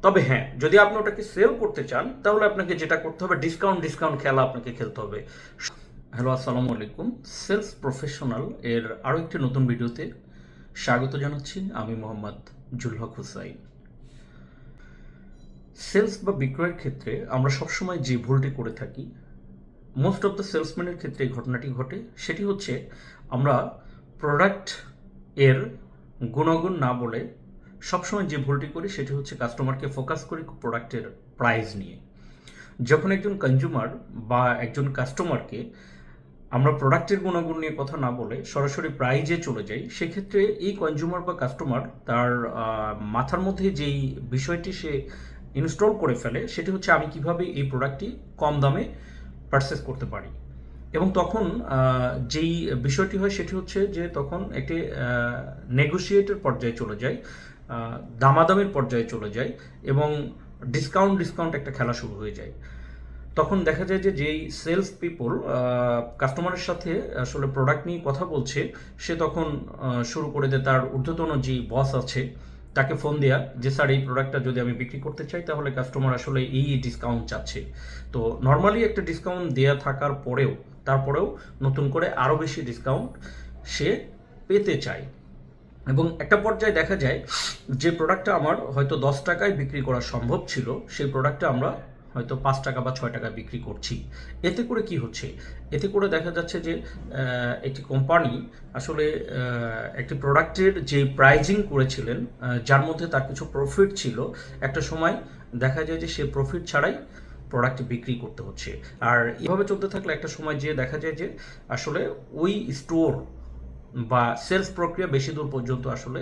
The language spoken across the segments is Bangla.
তবে হ্যাঁ, যদি আপনি ওটাকে সেল করতে চান তাহলে আপনাকে যেটা করতে হবে, ডিসকাউন্ট ডিসকাউন্ট খেলা আপনাকে খেলতে হবে। হ্যালো, আসসালামু আলাইকুম। সেলস প্রফেশনাল এর আরও একটি নতুন ভিডিওতে স্বাগত জানাচ্ছি। আমি মোহাম্মদ জুল হক হুসাইন। সেলস বা বিক্রয়ের ক্ষেত্রে আমরা সবসময় যে ভুলটি করে থাকি, মোস্ট অফ দ্য সেলসম্যানের ক্ষেত্রে এই ঘটনাটি ঘটে। সেটি হচ্ছে আমরা প্রোডাক্ট এর গুণাগুণ না বলে সবসময় যে ভুলটি করি সেটি হচ্ছে কাস্টমারকে ফোকাস করি প্রোডাক্টের প্রাইস নিয়ে। যখন একজন কনজিউমার বা একজন কাস্টমারকে আমরা প্রোডাক্টের গুণাগুণ নিয়ে কথা না বলে সরাসরি প্রাইজে চলে যাই, সেক্ষেত্রে এই কনজিউমার বা কাস্টমার তার মাথার মধ্যে যেই বিষয়টি সে ইনস্টল করে ফেলে সেটি হচ্ছে আমি কিভাবে এই প্রোডাক্টটি কম দামে পারচেস করতে পারি। এবং তখন যেই বিষয়টি হয় সেটি হচ্ছে যে তখন একটি নেগোসিয়েটের পর্যায়ে চলে যায়, দামাদামির পর্যায়ে চলে যায় এবং ডিসকাউন্ট ডিসকাউন্ট একটা খেলা শুরু হয়ে যায়। তখন দেখা যায় যে যেই সেলস পিপল কাস্টমারের সাথে আসলে প্রোডাক্ট নিয়ে কথা বলছে, সে তখন শুরু করে দেয় তার ঊর্ধ্বতন যেই বস আছে তাকে ফোন দেয়া যে স্যার এই প্রোডাক্টটা যদি আমি বিক্রি করতে চাই তাহলে কাস্টমার আসলে এই ডিসকাউন্ট চাচ্ছে। তো নর্মালি একটা ডিসকাউন্ট দেয়া থাকার পরেও তারপরেও নতুন করে আরও বেশি ডিসকাউন্ট সে পেতে চায়। এবং একটা পর্যায়ে দেখা যায় যে প্রোডাক্টটা আমার হয়তো 10 টাকায় বিক্রি করা সম্ভব ছিল, সেই প্রোডাক্টটা আমরা হয়তো 5 টাকা বা 6 টাকা বিক্রি করছি। এতে করে কি হচ্ছে? এতে করে দেখা যাচ্ছে যে একটি কোম্পানি আসলে একটি প্রোডাক্টের যে প্রাইজিং করেছিলেন, যার মধ্যে তার কিছু প্রফিট ছিল, একটা সময় দেখা যায় যে সে প্রফিট ছাড়াই প্রোডাক্ট বিক্রি করতে হচ্ছে। আর এভাবে চলতে থাকলে একটা সময় যে দেখা যায় যে আসলে ওই স্টোর বা সেলস প্রক্রিয়া বেশি দূর পর্যন্ত আসলে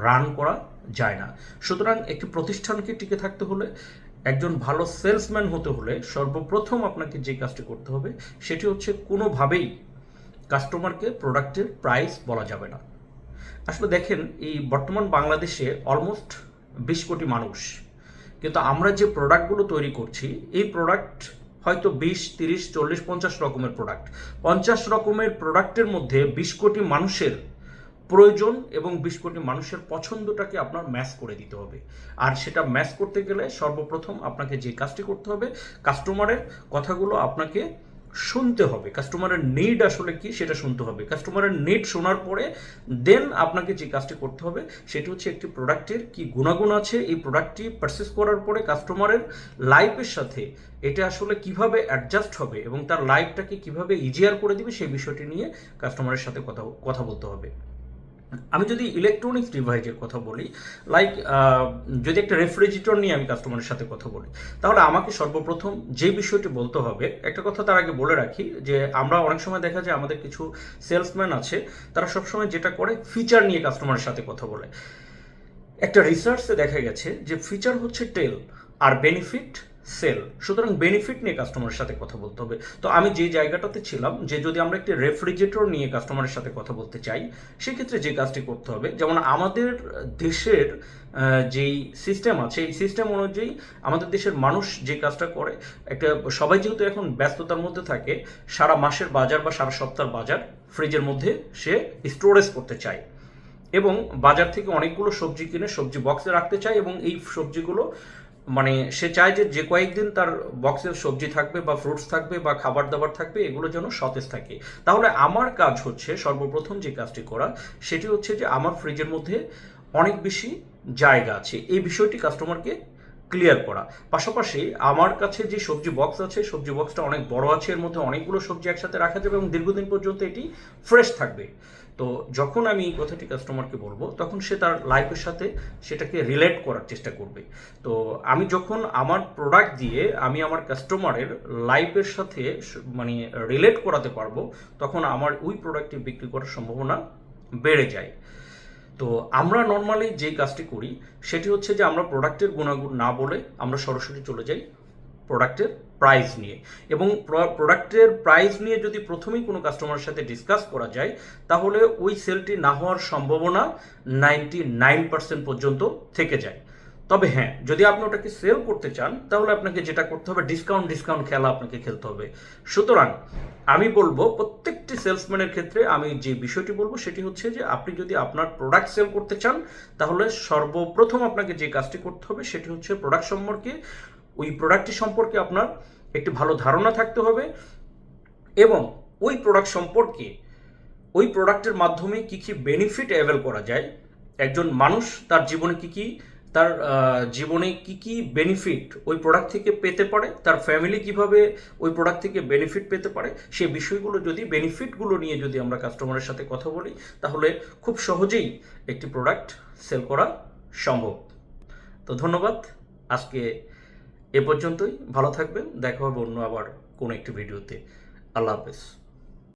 রান করা যায় না। সুতরাং একটি প্রতিষ্ঠানকে টিকে থাকতে হলে, একজন ভালো সেলসম্যান হতে হলে সর্বপ্রথম আপনাকে যে কাজটি করতে হবে সেটি হচ্ছে কোনোভাবেই কাস্টমারকে প্রোডাক্টের প্রাইস বলা যাবে না। আসলে দেখেন, এই বর্তমান বাংলাদেশে অলমোস্ট 20 কোটি মানুষ, কিন্তু আমরা যে প্রোডাক্টগুলো তৈরি করছি এই প্রোডাক্ট হয়তো 20, 30, 40, 50 রকমের প্রোডাক্ট। 50 রকমের প্রোডাক্টের মধ্যে 20 কোটি মানুষের প্রয়োজন এবং 20 কোটি মানুষের পছন্দটাকে আপনার ম্যাচ করে দিতে হবে। আর সেটা ম্যাচ করতে গেলে সর্বপ্রথম আপনাকে যে কাজটি করতে হবে, কাস্টমারের কথাগুলো আপনাকে শুনতে হবে। কাস্টমারের নিড আসলে কি সেটা শুনতে হবে। কাস্টমারের নিড শোনার পরে দেন আপনাকে যে কাজটি করতে হবে সেটি হচ্ছে একটি প্রোডাক্টের কি গুণাগুণ আছে, এই প্রোডাক্টটি পারচেস করার পরে কাস্টমারের লাইফের সাথে এটা আসলে কিভাবে অ্যাডজাস্ট হবে এবং তার লাইফটাকে কিভাবে ইজিয়ার করে দিবে সেই বিষয়টি নিয়ে কাস্টমারের সাথে কথা বলতে হবে। আমি যদি ইলেকট্রনিক্স ডিভাইসের কথা বলি, লাইক যদি একটা রেফ্রিজারেটর নিয়ে আমি কাস্টমারের সাথে কথা বলি, তাহলে আমাকে সর্বপ্রথম যে বিষয়টি বলতে হবে, একটা কথা তার আগে বলে রাখি যে আমরা অনেক সময় দেখা যায় আমাদের কিছু সেলসম্যান আছে, তারা সবসময় যেটা করে ফিচার নিয়ে কাস্টমারের সাথে কথা বলে। একটা রিসার্চে দেখা গেছে যে ফিচার হচ্ছে টেল আর বেনিফিট সেল। সুতরাং বেনিফিট নিয়ে কাস্টমারের সাথে কথা বলতে হবে। তো আমি যে জায়গাটাতে ছিলাম যে যদি আমরা একটি রেফ্রিজারেটর নিয়ে কাস্টমারের সাথে কথা বলতে চাই, সেক্ষেত্রে যে কাজটি করতে হবে, যেমন আমাদের দেশের যেই সিস্টেম আছে এই সিস্টেম অনুযায়ী আমাদের দেশের মানুষ যে কাজটা করে, একটা সবাই যেহেতু এখন ব্যস্ততার মধ্যে থাকে, সারা মাসের বাজার বা সারা সপ্তাহের বাজার ফ্রিজের মধ্যে সে স্টোরেজ করতে চায় এবং বাজার থেকে অনেকগুলো সবজি কিনে সবজি বক্সে রাখতে চায় এবং এই সবজিগুলো মানে সে চায় যে যে কয়েকদিন তার বক্সের সবজি থাকবে বা ফ্রুটস থাকবে বা খাবার দাবার থাকবে এগুলো যেন সতেজ থাকে। তাহলে আমার কাজ হচ্ছে সর্বপ্রথম যে কাজটি করা সেটি হচ্ছে যে আমার ফ্রিজের মধ্যে অনেক বেশি জায়গা আছে, এই বিষয়টি কাস্টমারকে ক্লিয়ার করা। পাশাপাশি আমার কাছে যে সবজি বক্স আছে, সবজি বক্সটা অনেক বড় আছে, এর মধ্যে অনেকগুলো সবজি একসাথে রাখা যাবে এবং দীর্ঘদিন পর্যন্ত এটি ফ্রেশ থাকবে। তো যখন আমি এই কথাটি কাস্টমারকে বলবো তখন সে তার লাইফের সাথে সেটাকে রিলেট করার চেষ্টা করবে। তো আমি যখন আমার প্রোডাক্ট দিয়ে আমি আমার কাস্টমারের লাইফের সাথে মানে রিলেট করাতে পারবো, তখন আমার ওই প্রোডাক্টটি বিক্রি করার সম্ভাবনা বেড়ে যায়। তো আমরা নর্মালি যে কাজটি করি সেটি হচ্ছে যে আমরা প্রোডাক্টের গুণাগুণ না বলে আমরা সরাসরি চলে যাই প্রোডাক্টের প্রাইস নিয়ে। এবং প্রোডাক্টের প্রাইস নিয়ে যদি প্রথমেই কোনো কাস্টমারের সাথে ডিসকাস করা যায় তাহলে ওই সেলটি না হওয়ার সম্ভাবনা 99% পর্যন্ত থেকে যায়। তবে হ্যাঁ, যদি আপনি ওটাকে সেল করতে চান তাহলে আপনাকে যেটা করতে হবে, ডিসকাউন্ট খেলা আপনাকে খেলতে হবে। সুতরাং আমি বলবো প্রত্যেকটি সেলসম্যানের ক্ষেত্রে আমি যে বিষয়টি বলবো সেটি হচ্ছে যে আপনি যদি আপনার প্রোডাক্ট সেল করতে চান তাহলে সর্বপ্রথম আপনাকে যে কাজটি করতে হবে সেটি হচ্ছে প্রোডাক্ট সম্পর্কে, ওই প্রোডাক্টটি সম্পর্কে আপনার একটি ভালো ধারণা থাকতে হবে এবং ওই প্রোডাক্ট সম্পর্কে ওই প্রোডাক্টের মাধ্যমে কী কী বেনিফিট অ্যাভেল করা যায়, একজন মানুষ তার জীবনে কি কি বেনিফিট ওই প্রোডাক্ট থেকে পেতে পারে, তার ফ্যামিলি কিভাবে ওই প্রোডাক্ট থেকে বেনিফিট পেতে পারে, সেই বিষয়গুলো যদি বেনিফিটগুলো নিয়ে যদি আমরা কাস্টমারের সাথে কথা বলি তাহলে খুব সহজেই একটি প্রোডাক্ট সেল করা সম্ভব। তো ধন্যবাদ, আজকে এ পর্যন্তই। ভালো থাকবেন, দেখা হবে অন্য আবার কোনো একটি ভিডিওতে। আল্লাহ হাফেজ।